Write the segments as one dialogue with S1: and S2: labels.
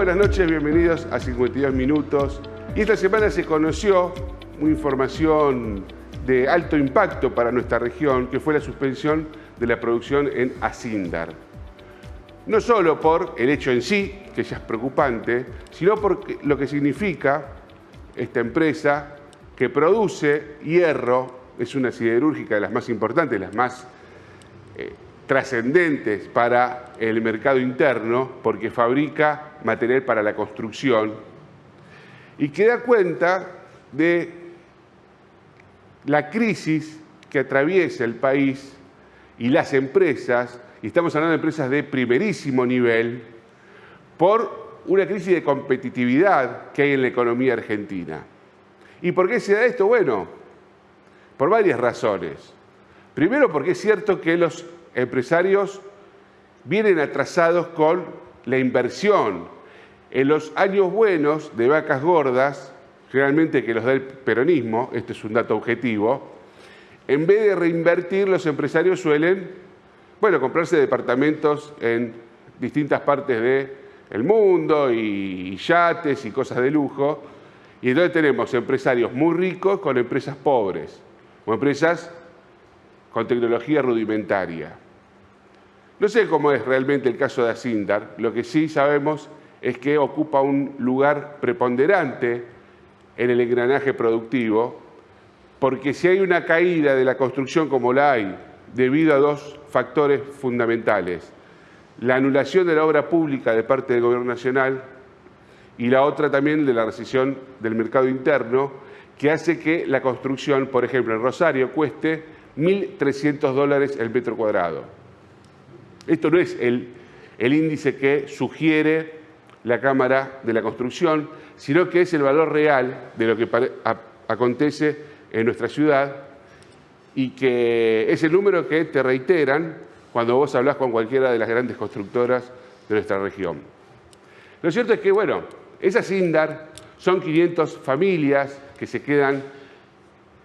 S1: buenas noches, bienvenidos a 52 Minutos. Y esta semana se conoció una información de alto impacto para nuestra región, que fue la suspensión de la producción en Acindar. No solo por el hecho en sí, que ya es preocupante, sino por lo que significa esta empresa que produce hierro, es una siderúrgica de las más importantes, las más trascendentes para el mercado interno, porque fabrica material para la construcción y que da cuenta de la crisis que atraviesa el país y las empresas, y estamos hablando de empresas de primerísimo nivel, por una crisis de competitividad que hay en la economía argentina. ¿Y por qué se da esto? Bueno, por varias razones. Primero, porque es cierto que los empresarios vienen atrasados con la inversión. En los años buenos de vacas gordas, generalmente que los da el peronismo, este es un dato objetivo, en vez de reinvertir, los empresarios suelen, comprarse departamentos en distintas partes del mundo y yates y cosas de lujo. Y entonces tenemos empresarios muy ricos con empresas pobres o empresas con tecnología rudimentaria. No sé cómo es realmente el caso de Acindar, lo que sí sabemos es que ocupa un lugar preponderante en el engranaje productivo, porque si hay una caída de la construcción como la hay, debido a dos factores fundamentales: la anulación de la obra pública de parte del Gobierno Nacional y la otra también de la recesión del mercado interno, que hace que la construcción, por ejemplo, en Rosario, cueste $1.300 el metro cuadrado. Esto no es el índice que sugiere la Cámara de la Construcción, sino que es el valor real de lo que acontece en nuestra ciudad y que es el número que te reiteran cuando vos hablás con cualquiera de las grandes constructoras de nuestra región. Lo cierto es que, es Acindar, son 500 familias que se quedan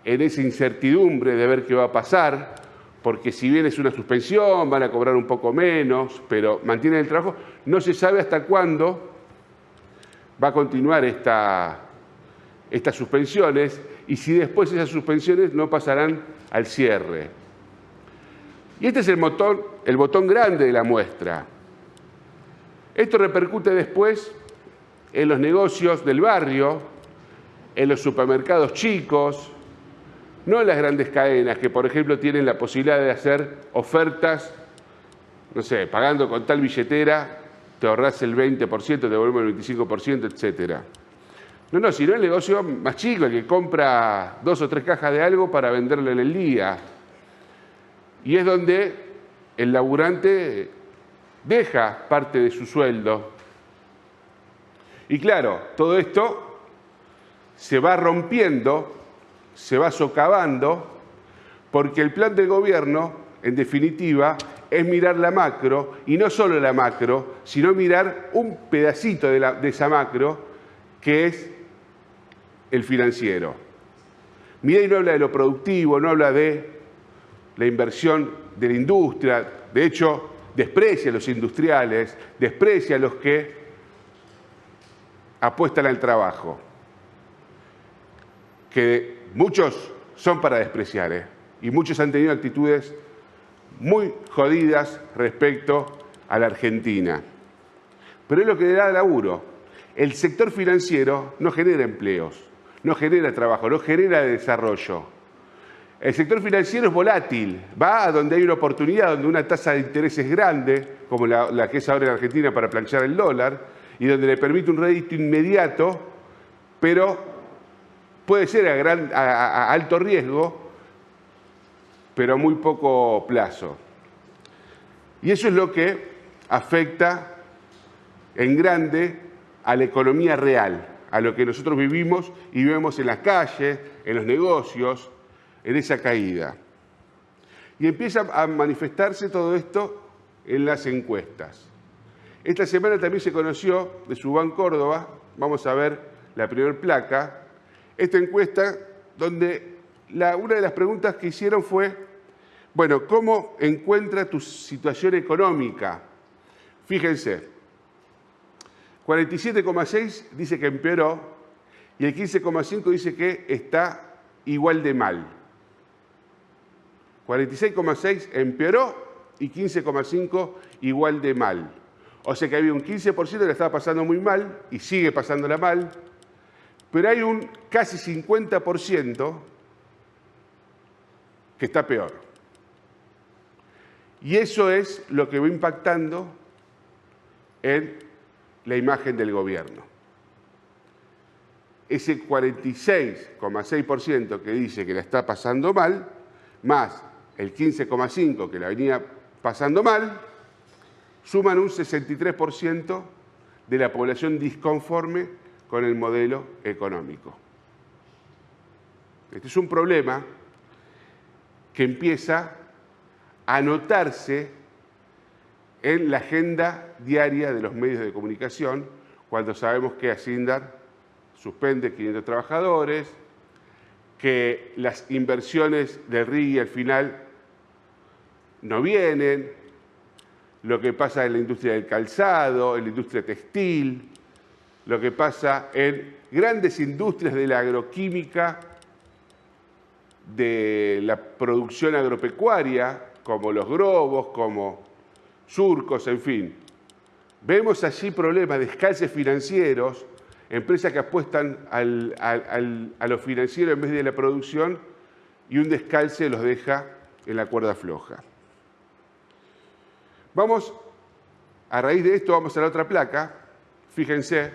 S1: en esa incertidumbre de ver qué va a pasar, porque si bien es una suspensión, van a cobrar un poco menos, pero mantienen el trabajo. No se sabe hasta cuándo va a continuar estas suspensiones y si después esas suspensiones no pasarán al cierre. Y este es el botón grande de la muestra. Esto repercute después en los negocios del barrio, en los supermercados chicos, no en las grandes cadenas que, por ejemplo, tienen la posibilidad de hacer ofertas, pagando con tal billetera, te ahorrás el 20%, te devolvemos el 25%, etc. No, sino el negocio más chico, el que compra 2 o 3 cajas de algo para venderlo en el día. Y es donde el laburante deja parte de su sueldo. Y claro, todo esto se va rompiendo, se va socavando, porque el plan del gobierno, en definitiva, es mirar la macro, y no solo la macro, sino mirar un pedacito de esa macro, que es el financiero. Milei no habla de lo productivo, no habla de la inversión de la industria, de hecho, desprecia a los industriales, desprecia a los que apuestan al trabajo, que muchos son para despreciar, y muchos han tenido actitudes muy jodidas respecto a la Argentina. Pero es lo que le da laburo. El sector financiero no genera empleos, no genera trabajo, no genera desarrollo. El sector financiero es volátil, va a donde hay una oportunidad, donde una tasa de interés es grande, como la que es ahora en Argentina para planchar el dólar, y donde le permite un rédito inmediato, pero puede ser a alto riesgo, pero a muy poco plazo. Y eso es lo que afecta en grande a la economía real, a lo que nosotros vivimos y vemos en las calles, en los negocios, en esa caída. Y empieza a manifestarse todo esto en las encuestas. Esta semana también se conoció de Subban Córdoba, vamos a ver la primera placa, esta encuesta donde una de las preguntas que hicieron fue, ¿cómo encuentra tu situación económica? Fíjense, 47,6 dice que empeoró y el 15,5 dice que está igual de mal. 46,6 empeoró y 15,5 igual de mal. O sea que había un 15% que la estaba pasando muy mal y sigue pasándola mal, pero hay un casi 50% que está peor. Y eso es lo que va impactando en la imagen del gobierno. Ese 46,6% que dice que la está pasando mal, más el 15,5% que la venía pasando mal, suman un 63% de la población disconforme con el modelo económico. Este es un problema que empieza a notarse en la agenda diaria de los medios de comunicación, cuando sabemos que Acindar suspende 500 trabajadores, que las inversiones del RIGI al final no vienen, lo que pasa en la industria del calzado, en la industria textil, lo que pasa en grandes industrias de la agroquímica, de la producción agropecuaria, como los Grobos, como Surcos, en fin. Vemos allí problemas, descalces financieros, empresas que apuestan a lo financiero en vez de la producción y un descalce los deja en la cuerda floja. Vamos, a raíz de esto, vamos a la otra placa. Fíjense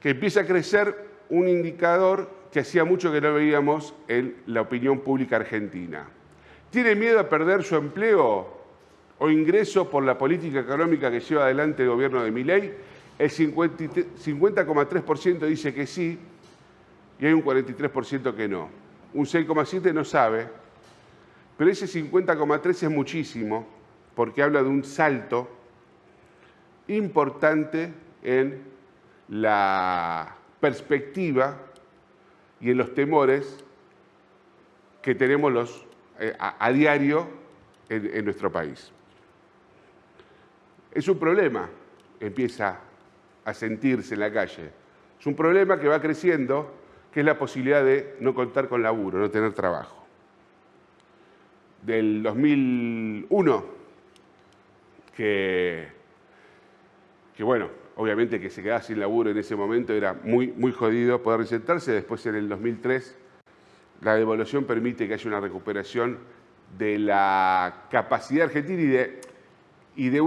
S1: que empieza a crecer un indicador que hacía mucho que no veíamos en la opinión pública argentina. ¿Tiene miedo a perder su empleo o ingreso por la política económica que lleva adelante el gobierno de Milei? El 50,3% dice que sí y hay un 43% que no. Un 6,7% no sabe, pero ese 50,3% es muchísimo porque habla de un salto importante en la perspectiva y en los temores que tenemos a diario en nuestro país. Es un problema, empieza a sentirse en la calle. Es un problema que va creciendo, que es la posibilidad de no contar con laburo, no tener trabajo. Del 2001, que bueno, obviamente que se quedaba sin laburo en ese momento era muy jodido poder reinsertarse. Después, en el 2003, la devaluación permite que haya una recuperación de la capacidad argentina y de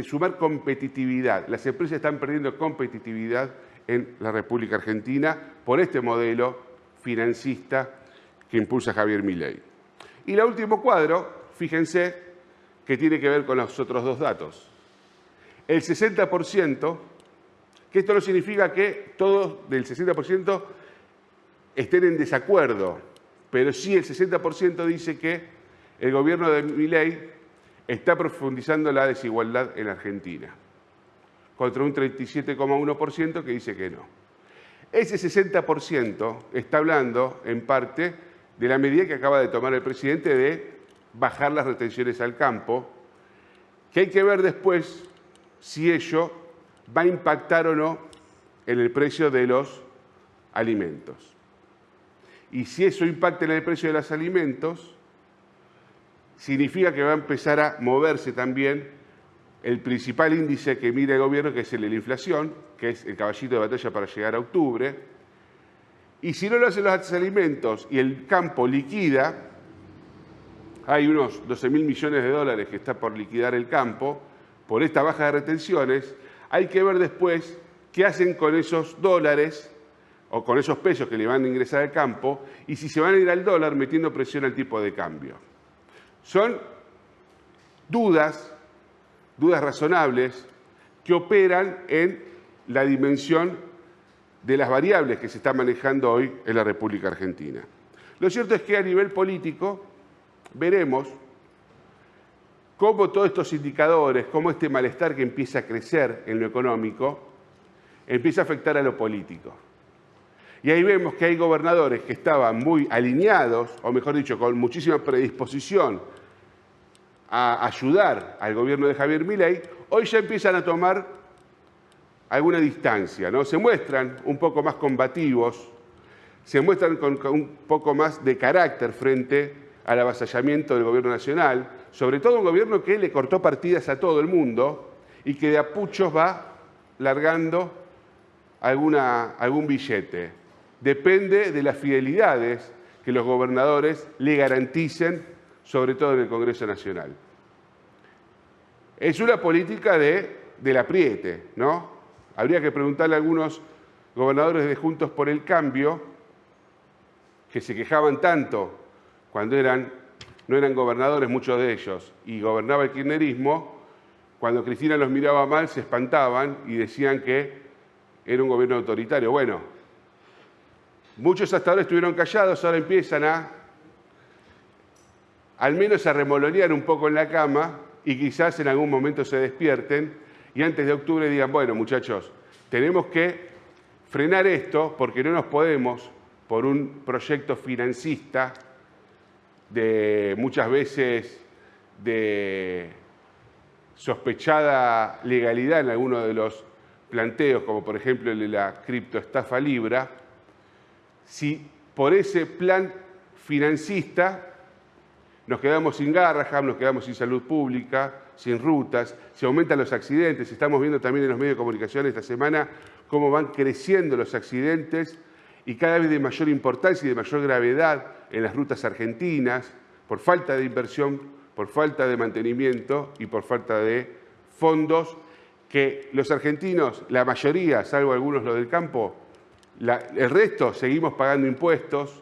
S1: sumar competitividad. Las empresas están perdiendo competitividad en la República Argentina por este modelo financista que impulsa Javier Milei. Y el último cuadro, fíjense, que tiene que ver con los otros dos datos. El 60%, que esto no significa que todos del 60% estén en desacuerdo, pero sí el 60% dice que el gobierno de Milei está profundizando la desigualdad en Argentina, contra un 37,1% que dice que no. Ese 60% está hablando, en parte, de la medida que acaba de tomar el presidente de bajar las retenciones al campo, que hay que ver después si ello va a impactar o no en el precio de los alimentos. Y si eso impacta en el precio de los alimentos, significa que va a empezar a moverse también el principal índice que mide el gobierno, que es el de la inflación, que es el caballito de batalla para llegar a octubre. Y si no lo hacen los alimentos y el campo liquida, hay unos 12.000 millones de dólares que está por liquidar el campo por esta baja de retenciones, hay que ver después qué hacen con esos dólares o con esos pesos que le van a ingresar al campo y si se van a ir al dólar metiendo presión al tipo de cambio. Son dudas razonables que operan en la dimensión de las variables que se están manejando hoy en la República Argentina. Lo cierto es que a nivel político veremos cómo todos estos indicadores, cómo este malestar que empieza a crecer en lo económico, empieza a afectar a lo político. Y ahí vemos que hay gobernadores que estaban muy alineados, o mejor dicho, con muchísima predisposición a ayudar al gobierno de Javier Milei, hoy ya empiezan a tomar alguna distancia, ¿no? Se muestran un poco más combativos, se muestran con un poco más de carácter frente al avasallamiento del gobierno nacional, sobre todo un gobierno que le cortó partidas a todo el mundo y que de a puchos va largando algún billete. Depende de las fidelidades que los gobernadores le garanticen, sobre todo en el Congreso Nacional. Es una política del apriete, ¿no? Habría que preguntarle a algunos gobernadores de Juntos por el Cambio, que se quejaban tanto cuando no eran gobernadores, muchos de ellos, y gobernaba el kirchnerismo, cuando Cristina los miraba mal se espantaban y decían que era un gobierno autoritario. Bueno, muchos hasta ahora estuvieron callados, ahora empiezan al menos a remolonear un poco en la cama y quizás en algún momento se despierten y antes de octubre digan, bueno, muchachos, tenemos que frenar esto porque no nos podemos, por un proyecto financista de muchas veces de sospechada legalidad en algunos de los planteos, como por ejemplo el de la criptoestafa Libra, si por ese plan financista nos quedamos sin Garraham, nos quedamos sin salud pública, sin rutas, se aumentan los accidentes. Estamos viendo también en los medios de comunicación esta semana cómo van creciendo los accidentes y cada vez de mayor importancia y de mayor gravedad en las rutas argentinas, por falta de inversión, por falta de mantenimiento y por falta de fondos que los argentinos, la mayoría, salvo algunos los del campo, el resto seguimos pagando impuestos,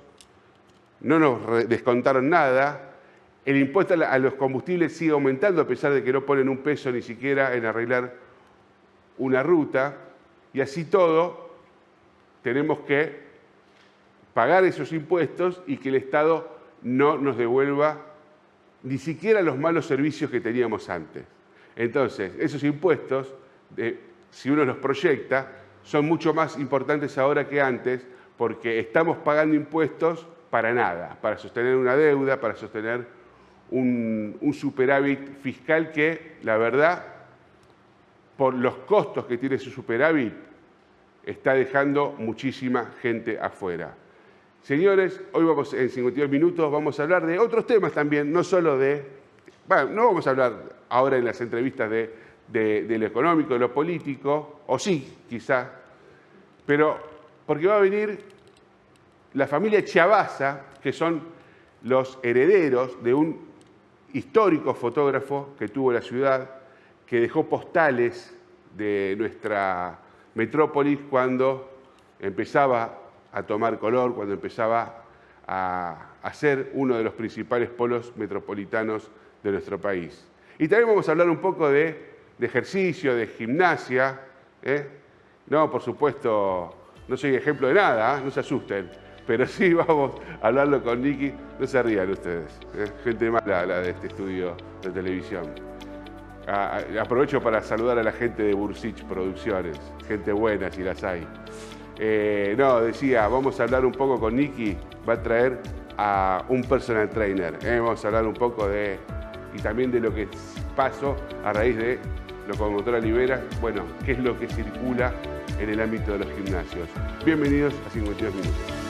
S1: no nos descontaron nada. El impuesto a los combustibles sigue aumentando a pesar de que no ponen un peso ni siquiera en arreglar una ruta. Y así todo, tenemos que pagar esos impuestos y que el Estado no nos devuelva ni siquiera los malos servicios que teníamos antes. Entonces, esos impuestos, si uno los proyecta, son mucho más importantes ahora que antes porque estamos pagando impuestos para nada, para sostener una deuda, para sostener un superávit fiscal que, la verdad, por los costos que tiene su superávit, está dejando muchísima gente afuera. Señores, hoy en 52 minutos vamos a hablar de otros temas también, no solo bueno, no vamos a hablar ahora en las entrevistas de lo económico, de lo político, o sí, quizá, pero porque va a venir la familia Chiavazza, que son los herederos de un histórico fotógrafo que tuvo la ciudad, que dejó postales de nuestra metrópolis cuando empezaba a tomar color, cuando empezaba a ser uno de los principales polos metropolitanos de nuestro país. Y también vamos a hablar un poco de ejercicio, de gimnasia. No, por supuesto, no soy ejemplo de nada, no se asusten, pero sí vamos a hablarlo con Nicky. No se rían ustedes, gente mala la de este estudio de televisión. Aprovecho para saludar a la gente de Bursich Producciones, gente buena si las hay. No, decía, vamos a hablar un poco con Nicky, va a traer a un personal trainer. Vamos a hablar un poco y también de lo que pasó a raíz de Locomotora Libera, bueno, qué es lo que circula en el ámbito de los gimnasios. Bienvenidos a 52 minutos.